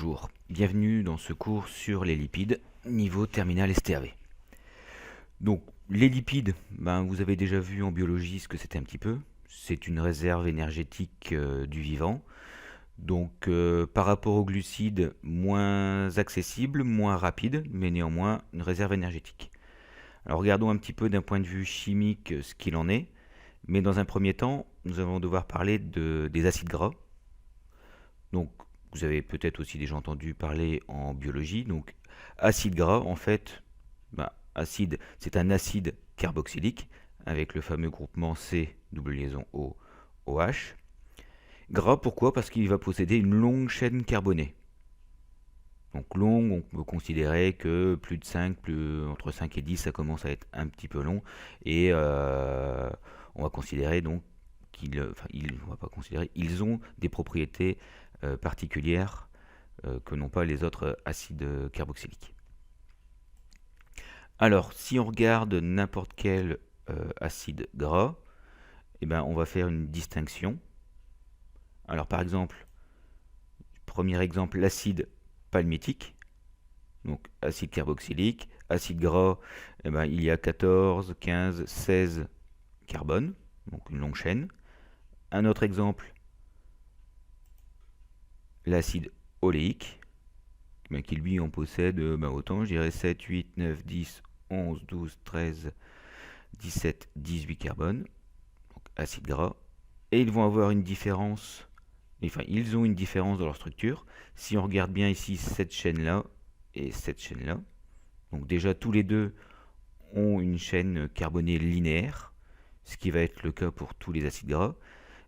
Bonjour, bienvenue dans ce cours sur les lipides, niveau terminal STAV. Donc, les lipides, vous avez déjà vu en biologie ce que c'était un petit peu. C'est une réserve énergétique du vivant. Donc, par rapport aux glucides, moins accessible, moins rapide, mais néanmoins une réserve énergétique. Alors, regardons un petit peu d'un point de vue chimique ce qu'il en est. Mais dans un premier temps, nous allons devoir parler des acides gras. Donc, vous avez peut-être aussi déjà entendu parler en biologie. Donc, acide gras, en fait, acide, c'est un acide carboxylique avec le fameux groupement C, double liaison O, OH. Gras, pourquoi? Parce qu'il va posséder une longue chaîne carbonée. Donc longue, on peut considérer que plus de 5, entre 5 et 10, ça commence à être un petit peu long. Et on va considérer donc ils ont des propriétés particulières que n'ont pas les autres acides carboxyliques. Alors, si on regarde n'importe quel acide gras, on va faire une distinction. Alors, par exemple, premier exemple, l'acide palmitique, donc acide carboxylique, acide gras, il y a 14, 15, 16 carbone, donc une longue chaîne. Un autre exemple, l'acide oléique, qui lui en possède autant, je dirais 7, 8, 9, 10, 11, 12, 13, 17, 18 carbone, donc acide gras. Et ils vont avoir une différence, ils ont une différence dans leur structure. Si on regarde bien ici cette chaîne-là et cette chaîne-là, donc déjà tous les deux ont une chaîne carbonée linéaire, ce qui va être le cas pour tous les acides gras.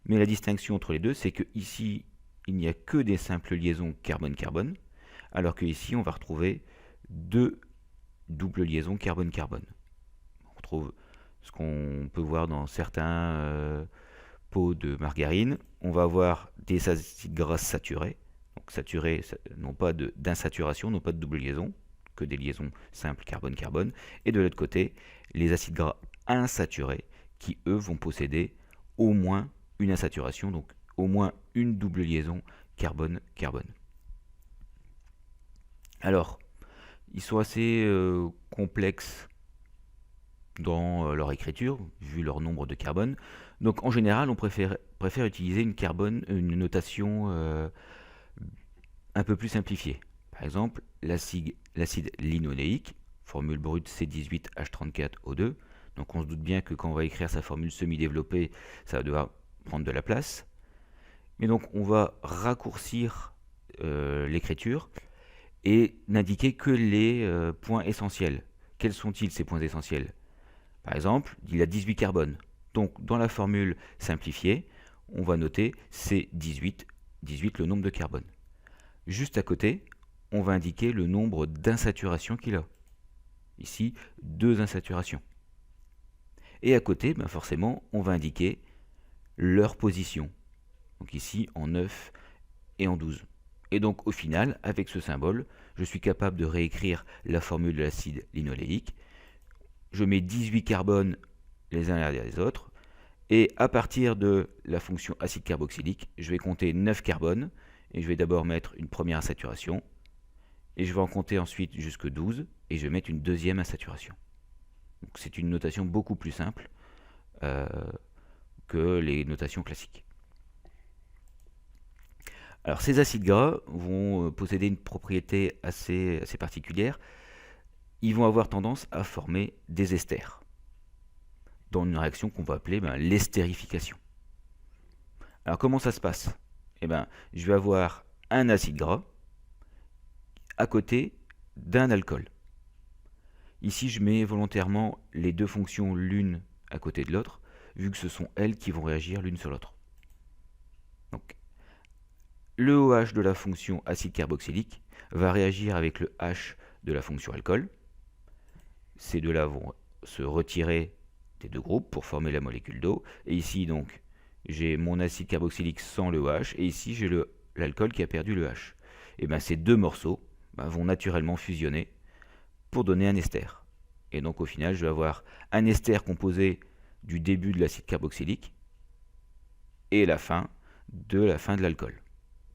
Mais la distinction entre les deux, c'est que ici, il n'y a que des simples liaisons carbone-carbone, alors que ici, on va retrouver deux doubles liaisons carbone-carbone. On retrouve ce qu'on peut voir dans certains pots de margarine. On va avoir des acides gras saturés. Donc saturés, non pas d'insaturation, non pas de double liaison, que des liaisons simples carbone-carbone. Et de l'autre côté, les acides gras insaturés, qui eux vont posséder au moins une insaturation, donc au moins une double liaison carbone-carbone. Alors, ils sont assez complexes dans leur écriture, vu leur nombre de carbone. Donc en général, on préfère utiliser une notation un peu plus simplifiée. Par exemple, l'acide linoléique, formule brute C18H34O2. Donc on se doute bien que quand on va écrire sa formule semi-développée, ça va devoir prendre de la place. Mais donc on va raccourcir l'écriture et n'indiquer que les points essentiels. Quels sont-ils ces points essentiels? Par exemple, il y a 18 carbone. Donc dans la formule simplifiée, on va noter C18, 18 le nombre de carbone. Juste à côté, on va indiquer le nombre d'insaturations qu'il a. Ici, 2 insaturations. Et à côté, forcément, on va indiquer leur position. Donc ici, en 9 et en 12. Et donc au final, avec ce symbole, je suis capable de réécrire la formule de l'acide linoléique. Je mets 18 carbones les uns derrière les autres. Et à partir de la fonction acide carboxylique, je vais compter 9 carbones. Et je vais d'abord mettre une première insaturation. Et je vais en compter ensuite jusque 12. Et je vais mettre une deuxième insaturation. C'est une notation beaucoup plus simple que les notations classiques. Alors ces acides gras vont posséder une propriété assez particulière. Ils vont avoir tendance à former des esters dans une réaction qu'on va appeler l'estérification. Alors comment ça se passe? Je vais avoir un acide gras à côté d'un alcool. Ici, je mets volontairement les deux fonctions l'une à côté de l'autre, vu que ce sont elles qui vont réagir l'une sur l'autre. Donc, le OH de la fonction acide carboxylique va réagir avec le H de la fonction alcool. Ces deux-là vont se retirer des deux groupes pour former la molécule d'eau. Et ici, donc, j'ai mon acide carboxylique sans le OH, et ici, j'ai l'alcool qui a perdu le H. Et ces deux morceaux vont naturellement fusionner pour donner un ester. Et donc, au final, je vais avoir un ester composé du début de l'acide carboxylique et la fin de l'alcool,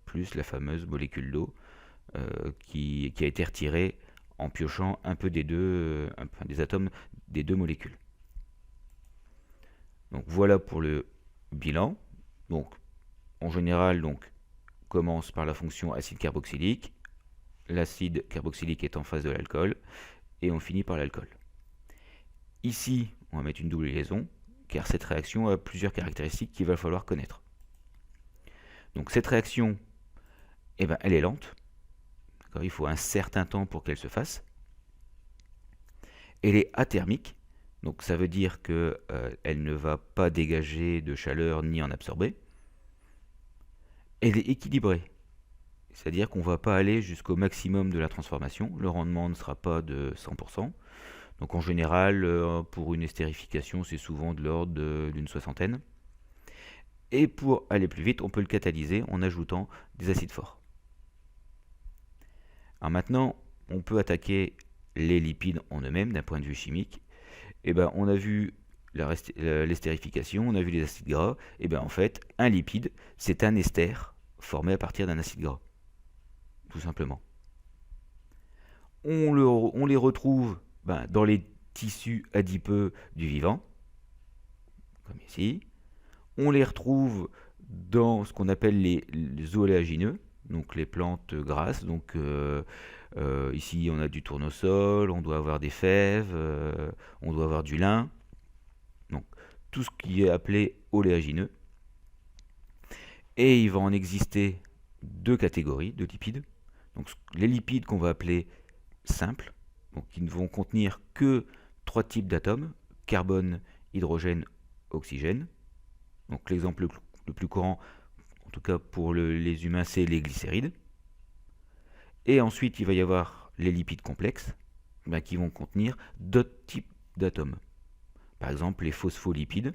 plus la fameuse molécule d'eau qui a été retiré en piochant un peu des atomes des deux molécules. Donc voilà pour le bilan. Donc en général, commence par la fonction acide carboxylique. L'acide carboxylique est en face de l'alcool et on finit par l'alcool. Ici, on va mettre une double liaison car cette réaction a plusieurs caractéristiques qu'il va falloir connaître. Donc cette réaction, elle est lente. Il faut un certain temps pour qu'elle se fasse. Elle est athermique, donc ça veut dire qu'elle ne va pas dégager de chaleur ni en absorber. Elle est équilibrée, c'est-à-dire qu'on ne va pas aller jusqu'au maximum de la transformation, le rendement ne sera pas de 100%. Donc en général, pour une estérification, c'est souvent de l'ordre d'une soixantaine. Et pour aller plus vite, on peut le catalyser en ajoutant des acides forts. Alors maintenant, on peut attaquer les lipides en eux-mêmes d'un point de vue chimique. On a vu l'estérification, on a vu les acides gras. En fait, un lipide, c'est un ester formé à partir d'un acide gras. Tout simplement. On les retrouve dans les tissus adipeux du vivant, comme ici. On les retrouve dans ce qu'on appelle les oléagineux, donc les plantes grasses. Donc ici on a du tournesol, on doit avoir des fèves, on doit avoir du lin. Donc tout ce qui est appelé oléagineux. Et il va en exister deux catégories de lipides. Donc les lipides qu'on va appeler simples, donc qui ne vont contenir que trois types d'atomes, carbone, hydrogène, oxygène. Donc l'exemple le plus courant, en tout cas pour les humains, c'est les glycérides. Et ensuite, il va y avoir les lipides complexes, qui vont contenir d'autres types d'atomes. Par exemple, les phospholipides,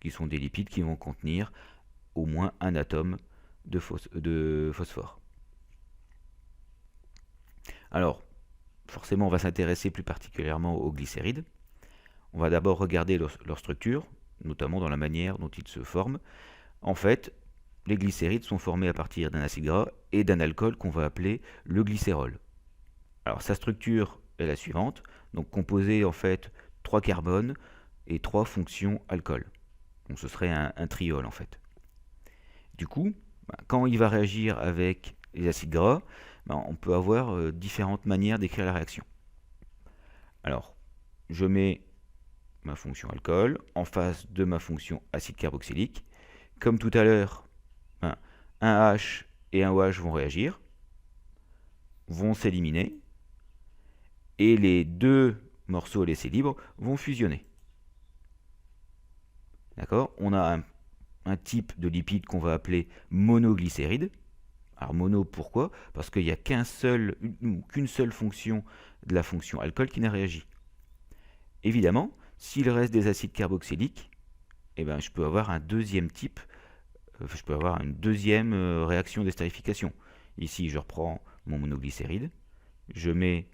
qui sont des lipides qui vont contenir au moins un atome de phosphore. Alors, forcément, on va s'intéresser plus particulièrement aux glycérides. On va d'abord regarder leur structure, notamment dans la manière dont ils se forment. En fait, les glycérides sont formés à partir d'un acide gras et d'un alcool qu'on va appeler le glycérol. Alors sa structure est la suivante, donc composée en fait 3 carbones et 3 fonctions alcool. Donc ce serait un triol en fait. Du coup, quand il va réagir avec les acides gras, on peut avoir différentes manières d'écrire la réaction. Alors, je mets ma fonction alcool en face de ma fonction acide carboxylique. Comme tout à l'heure, un H et un OH vont réagir, vont s'éliminer, et les deux morceaux laissés libres vont fusionner. D'accord? On a un type de lipide qu'on va appeler monoglycéride. Alors mono, pourquoi? Parce qu'il n'y a qu'une seule fonction de la fonction alcool qui n'a réagi. Évidemment, s'il reste des acides carboxyliques, je peux avoir un deuxième type, je peux avoir une deuxième réaction d'estérification. Ici, je reprends mon monoglycéride, je mets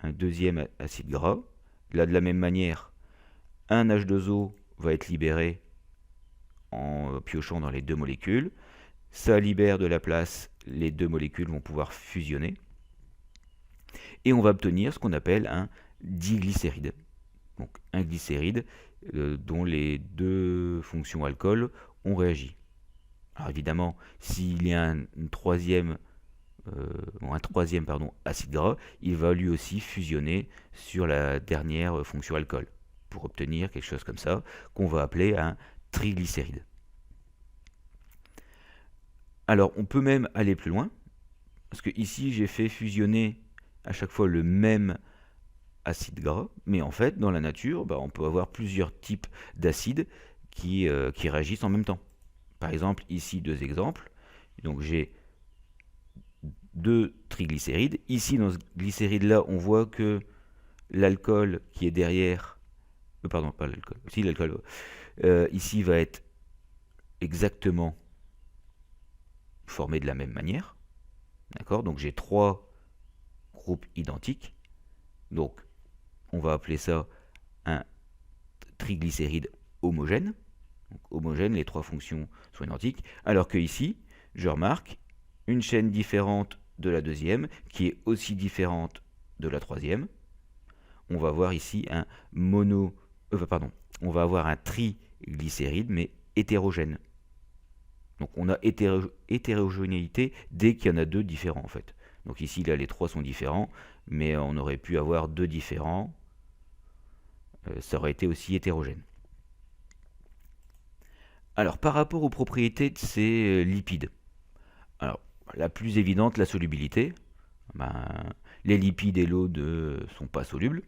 un deuxième acide gras. Là, de la même manière, un H2O va être libéré en piochant dans les deux molécules. Ça libère de la place, les deux molécules vont pouvoir fusionner. Et on va obtenir ce qu'on appelle un diglycéride. Donc un glycéride dont les deux fonctions alcool ont réagi. Alors évidemment, s'il y a un troisième acide gras, il va lui aussi fusionner sur la dernière fonction alcool pour obtenir quelque chose comme ça qu'on va appeler un triglycéride. Alors on peut même aller plus loin, parce que ici j'ai fait fusionner à chaque fois le même acide gras, mais en fait dans la nature on peut avoir plusieurs types d'acides qui réagissent en même temps. Par exemple ici deux exemples, donc j'ai deux triglycérides. Ici dans ce glycéride là on voit que l'alcool qui est derrière, pardon pas l'alcool, si l'alcool ici va être exactement formé de la même manière. D'accord? Donc j'ai trois groupes identiques. Donc on va appeler ça un triglycéride homogène. Donc, homogène, les trois fonctions sont identiques. Alors que ici, je remarque une chaîne différente de la deuxième, qui est aussi différente de la troisième. On va avoir ici un on va avoir un triglycéride, mais hétérogène. Donc on a hétérogénéité dès qu'il y en a deux différents en fait. Donc ici là les trois sont différents, mais on aurait pu avoir deux différents, ça aurait été aussi hétérogène. Alors par rapport aux propriétés de ces lipides, alors la plus évidente, la solubilité. Les lipides et l'eau ne sont pas solubles.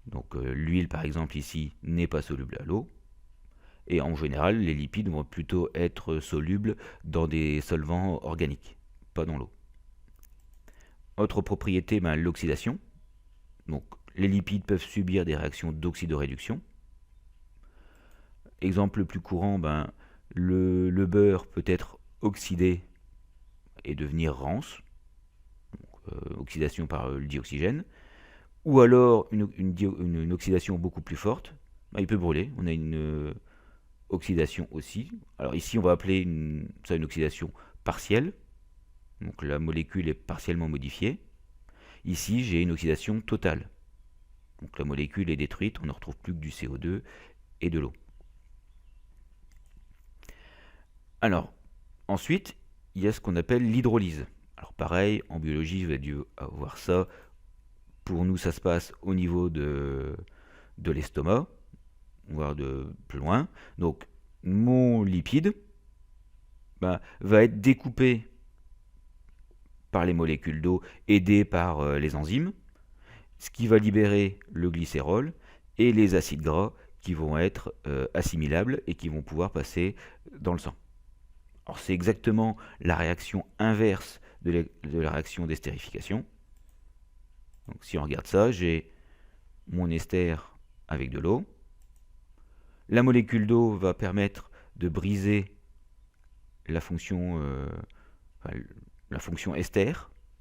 Donc l'huile par exemple ici n'est pas soluble à l'eau. Et en général, les lipides vont plutôt être solubles dans des solvants organiques, pas dans l'eau. Autre propriété, l'oxydation. Donc les lipides peuvent subir des réactions d'oxydoréduction. Exemple le plus courant, le beurre peut être oxydé et devenir rance, donc, oxydation par le dioxygène, ou alors une oxydation beaucoup plus forte, il peut brûler, on a une oxydation aussi. Alors ici on va appeler ça une oxydation partielle, donc la molécule est partiellement modifiée. Ici j'ai une oxydation totale, donc la molécule est détruite, on ne retrouve plus que du CO2 et de l'eau. Alors, ensuite, il y a ce qu'on appelle l'hydrolyse. Alors pareil, en biologie, vous avez dû avoir ça. Pour nous, ça se passe au niveau de l'estomac, voire de plus loin. Donc, mon lipide va être découpé par les molécules d'eau, aidé par les enzymes, ce qui va libérer le glycérol et les acides gras qui vont être assimilables et qui vont pouvoir passer dans le sang. Alors c'est exactement la réaction inverse de la réaction d'estérification. Donc si on regarde ça, j'ai mon ester avec de l'eau. La molécule d'eau va permettre de briser la fonction ester,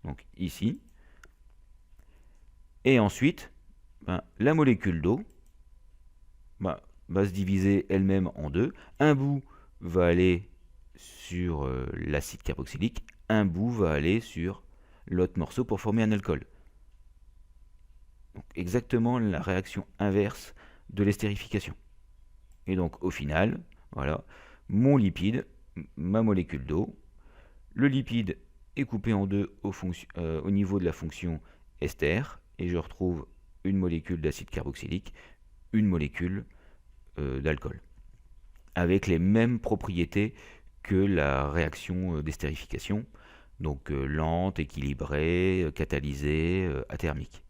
donc ici. Et ensuite, la molécule d'eau va se diviser elle-même en deux. Un bout va aller sur l'acide carboxylique, un bout va aller sur l'autre morceau pour former un alcool. Donc, exactement la réaction inverse de l'estérification. Et donc au final, voilà, mon lipide, ma molécule d'eau, le lipide est coupé en deux au niveau de la fonction ester, et je retrouve une molécule d'acide carboxylique, une molécule d'alcool, avec les mêmes propriétés que la réaction d'estérification, donc lente, équilibrée, catalysée, athermique.